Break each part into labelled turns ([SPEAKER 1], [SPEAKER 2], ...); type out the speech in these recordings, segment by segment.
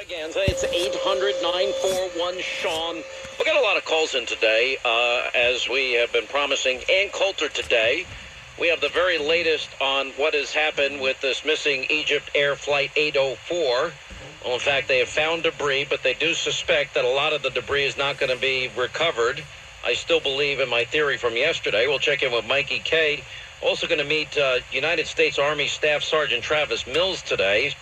[SPEAKER 1] Extravaganza. It's 800-941-SEAN. We'll get a lot of calls in today, as we have been promising. Ann Coulter today. We have the very latest on what has happened with this missing Egypt Air Flight 804. Well, in fact, they have found debris, but they do suspect that a lot of the debris is not going to be recovered. I still believe in my theory from yesterday. We'll check in with Mikey K. Also going to meet United States Army Staff Sergeant Travis Mills today.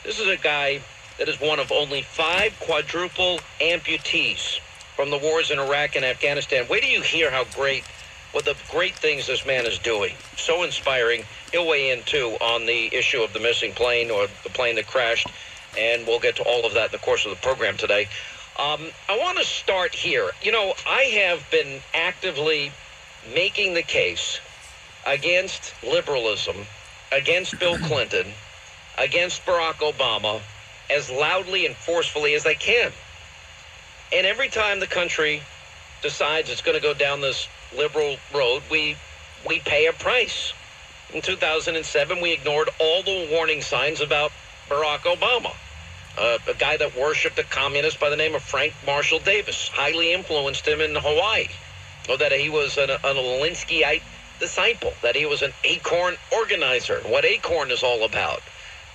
[SPEAKER 1] This is a guy that is one of only 5 quadruple amputees from the wars in Iraq and Afghanistan. Wait till you hear what the great things this man is doing. So inspiring. He'll weigh in, too, on the issue of the missing plane or the plane that crashed, and we'll get to all of that in the course of the program today. I want to start here. You know, I have been actively making the case against liberalism, against Bill Clinton, against Barack Obama, as loudly and forcefully as I can. And every time the country decides it's going to go down this liberal road, we pay a price. In 2007, we ignored all the warning signs about Barack Obama, a guy that worshipped a communist by the name of Frank Marshall Davis, highly influenced him in Hawaii, or that he was an Alinskyite disciple, that he was an Acorn organizer, what Acorn is all about,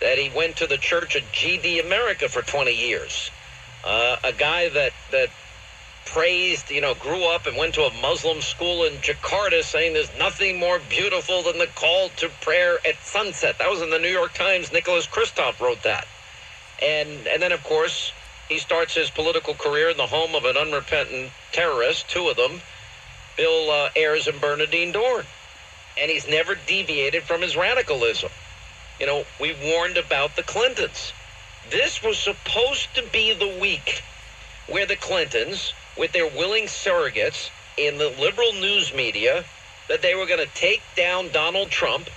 [SPEAKER 1] that he went to the Church of GD America for 20 years. A guy that praised, grew up and went to a Muslim school in Jakarta saying there's nothing more beautiful than the call to prayer at sunset. That was in the New York Times. Nicholas Kristof wrote that. And then, of course, he starts his political career in the home of an unrepentant terrorist, 2 of them, Bill Ayers and Bernardine Dohrn. And he's never deviated from his radicalism. You know, we warned about the Clintons. This was supposed to be the week where the Clintons, with their willing surrogates in the liberal news media, that they were going to take down Donald Trump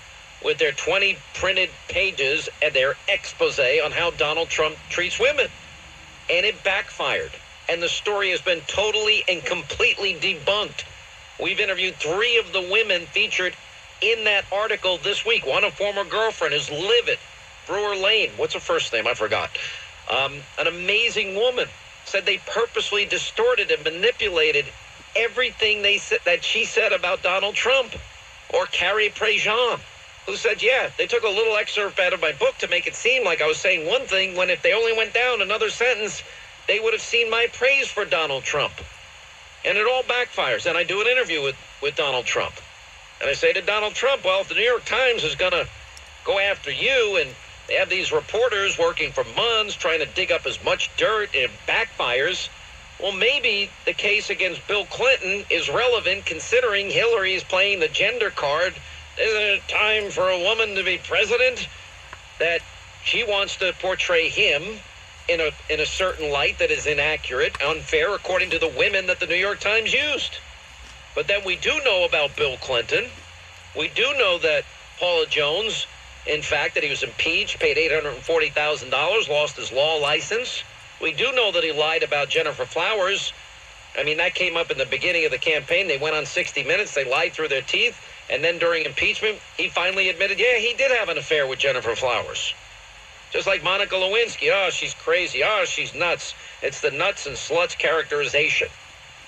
[SPEAKER 1] with their 20 printed pages and their expose on how Donald Trump treats women. And it backfired. And the story has been totally and completely debunked. We've interviewed 3 of the women featured in that article this week. One, a former girlfriend, is livid. Brewer Lane, what's her first name? I forgot. An amazing woman, said they purposely distorted and manipulated everything that she said about Donald Trump. Or Carrie Prejean, who said, yeah, they took a little excerpt out of my book to make it seem like I was saying one thing, when if they only went down another sentence, they would have seen my praise for Donald Trump. And it all backfires. And I do an interview with Donald Trump. And I say to Donald Trump, well, if the New York Times is going to go after you, and they have these reporters working for months trying to dig up as much dirt, and it backfires, well, maybe the case against Bill Clinton is relevant, considering Hillary is playing the gender card. Isn't it time for a woman to be president? That she wants to portray him in a certain light that is inaccurate, unfair, according to the women that the New York Times used. But then we do know about Bill Clinton. We do know that Paula Jones, in fact, that he was impeached, paid $840,000, lost his law license. We do know that he lied about Jennifer Flowers. I mean, that came up in the beginning of the campaign. They went on 60 Minutes. They lied through their teeth. And then during impeachment, he finally admitted, yeah, he did have an affair with Jennifer Flowers. Just like Monica Lewinsky. Oh, she's crazy. Oh, she's nuts. It's the nuts and sluts characterization.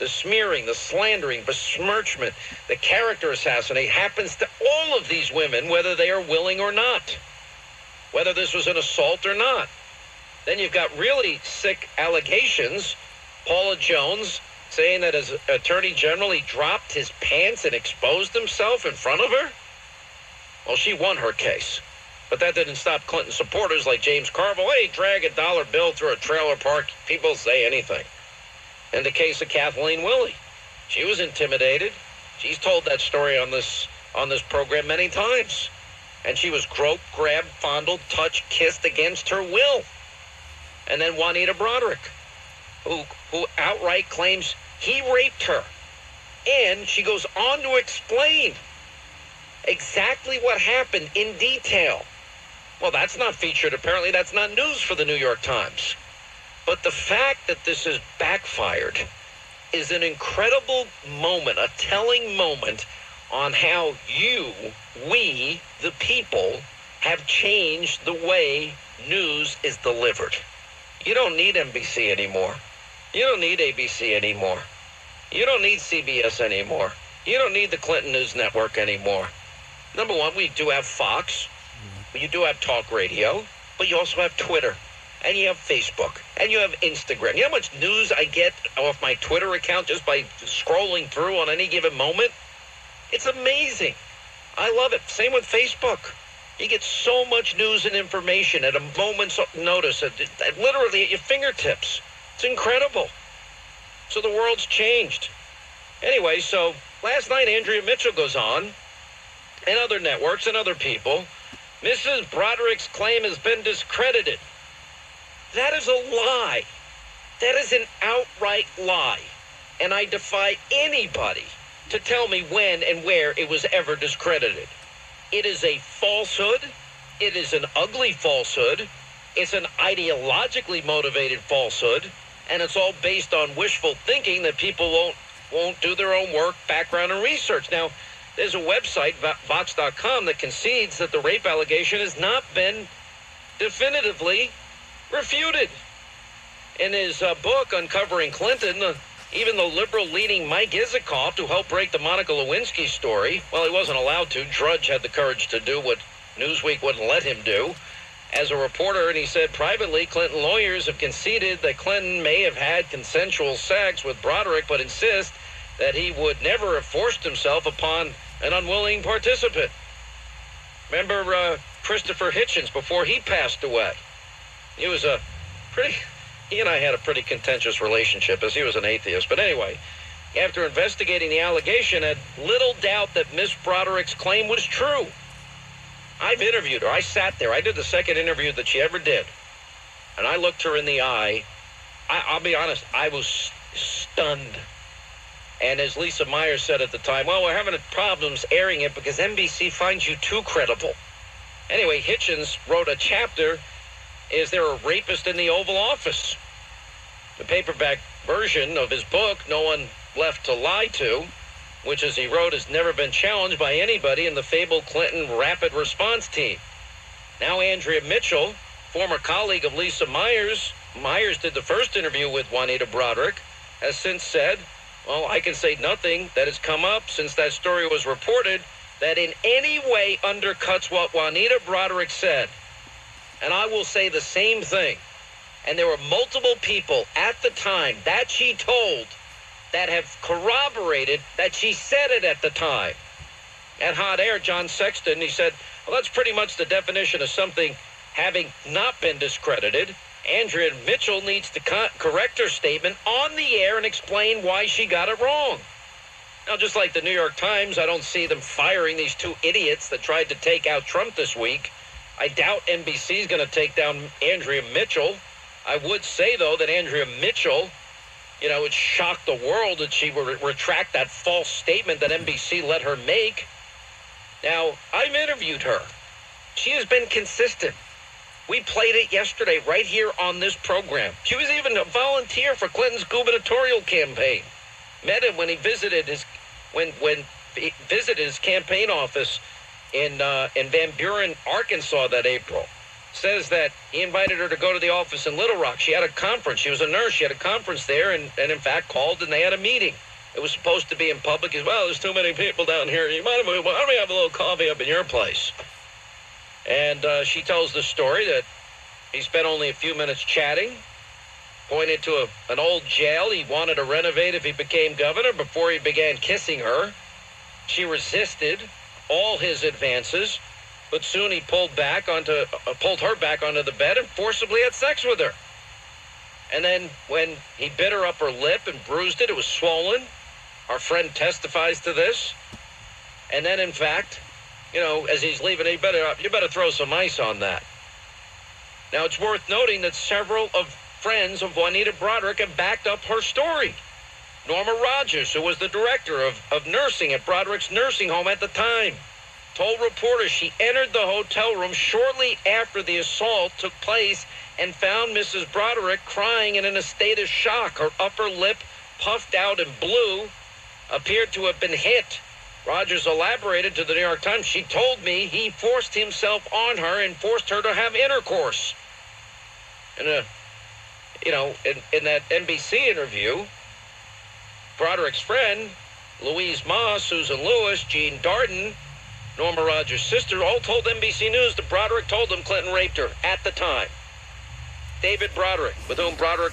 [SPEAKER 1] The smearing, the slandering, besmirchment, the character assassination happens to all of these women, whether they are willing or not, whether this was an assault or not. Then you've got really sick allegations. Paula Jones saying that as Attorney General, he dropped his pants and exposed himself in front of her. Well, she won her case. But that didn't stop Clinton supporters like James Carville. Hey, drag a dollar bill through a trailer park. People say anything. In the case of Kathleen Willey, she was intimidated. She's told that story on this program many times. And she was groped, grabbed, fondled, touched, kissed against her will. And then Juanita Broderick, who outright claims he raped her. And she goes on to explain exactly what happened in detail. Well, that's not featured. Apparently, that's not news for the New York Times. But the fact that this has backfired is an incredible moment, a telling moment on how we, the people, have changed the way news is delivered. You don't need NBC anymore. You don't need ABC anymore. You don't need CBS anymore. You don't need the Clinton News Network anymore. Number one, we do have Fox. You do have talk radio, but you also have Twitter, and you have Facebook, and you have Instagram. You know how much news I get off my Twitter account just by scrolling through on any given moment? It's amazing. I love it. Same with Facebook. You get so much news and information at a moment's notice, literally at your fingertips. It's incredible. So the world's changed. Anyway, so last night Andrea Mitchell goes on, and other networks and other people. Mrs. Broderick's claim has been discredited. That is a lie. That is an outright lie. And I defy anybody to tell me when and where it was ever discredited. It is a falsehood. It is an ugly falsehood. It's an ideologically motivated falsehood. And it's all based on wishful thinking that people won't do their own work, background, and research. Now, there's a website, Vox.com, that concedes that the rape allegation has not been definitively refuted. In his book, Uncovering Clinton, even the liberal-leaning Mike Isikoff, who helped break the Monica Lewinsky story, well, he wasn't allowed to. Drudge had the courage to do what Newsweek wouldn't let him do. As a reporter, and he said privately, Clinton lawyers have conceded that Clinton may have had consensual sex with Broderick, but insist that he would never have forced himself upon an unwilling participant. Remember Christopher Hitchens before he passed away? He and I had a pretty contentious relationship as he was an atheist. But anyway, after investigating the allegation, had little doubt that Miss Broderick's claim was true. I've interviewed her. I sat there. I did the second interview that she ever did. And I looked her in the eye. I'll be honest, I was stunned. And as Lisa Myers said at the time, well, we're having problems airing it because NBC finds you too credible. Anyway, Hitchens wrote a chapter, Is There a Rapist in the Oval Office? The paperback version of his book, No One Left to Lie To, which, as he wrote, has never been challenged by anybody in the fabled Clinton rapid response team. Now Andrea Mitchell, former colleague of Lisa Myers did the first interview with Juanita Broderick, has since said, well, I can say nothing that has come up since that story was reported that in any way undercuts what Juanita Broderick said. And I will say the same thing. And there were multiple people at the time that she told that have corroborated that she said it at the time. At Hot Air, John Sexton, he said, well, that's pretty much the definition of something having not been discredited. Andrea Mitchell needs to correct her statement on the air and explain why she got it wrong. Now, just like the New York Times, I don't see them firing these two idiots that tried to take out Trump this week. I doubt NBC is going to take down Andrea Mitchell. I would say, though, that Andrea Mitchell, it shocked the world that she would retract that false statement that NBC let her make. Now, I've interviewed her. She has been consistent. We played it yesterday right here on this program. She was even a volunteer for Clinton's gubernatorial campaign. Met him when he visited his campaign office in Van Buren, Arkansas that April. Says that he invited her to go to the office in Little Rock. She had a conference. She was a nurse. She had a conference there and in fact called and they had a meeting. It was supposed to be in public. He said, well, there's too many people down here. Why don't we have a little coffee up in your place? And she tells the story that he spent only a few minutes chatting, pointed to an old jail he wanted to renovate if he became governor before he began kissing her. She resisted all his advances, but soon he pulled her back onto the bed and forcibly had sex with her. And then when he bit her upper lip and bruised it, it was swollen. Our friend testifies to this. And then, in fact, as he's leaving, you better throw some ice on that. Now, it's worth noting that several of friends of Juanita Broderick have backed up her story. Norma Rogers, who was the director of nursing at Broderick's nursing home at the time, told reporters she entered the hotel room shortly after the assault took place and found Mrs. Broderick crying and in a state of shock. Her upper lip, puffed out and blue, appeared to have been hit. Rogers elaborated to the New York Times, she told me he forced himself on her and forced her to have intercourse. In a You know, in that NBC interview, Broderick's friend, Louise Ma, Susan Lewis, Jean Darden, Norma Rogers' sister, all told NBC News that Broderick told them Clinton raped her at the time. David Broderick, with whom Broderick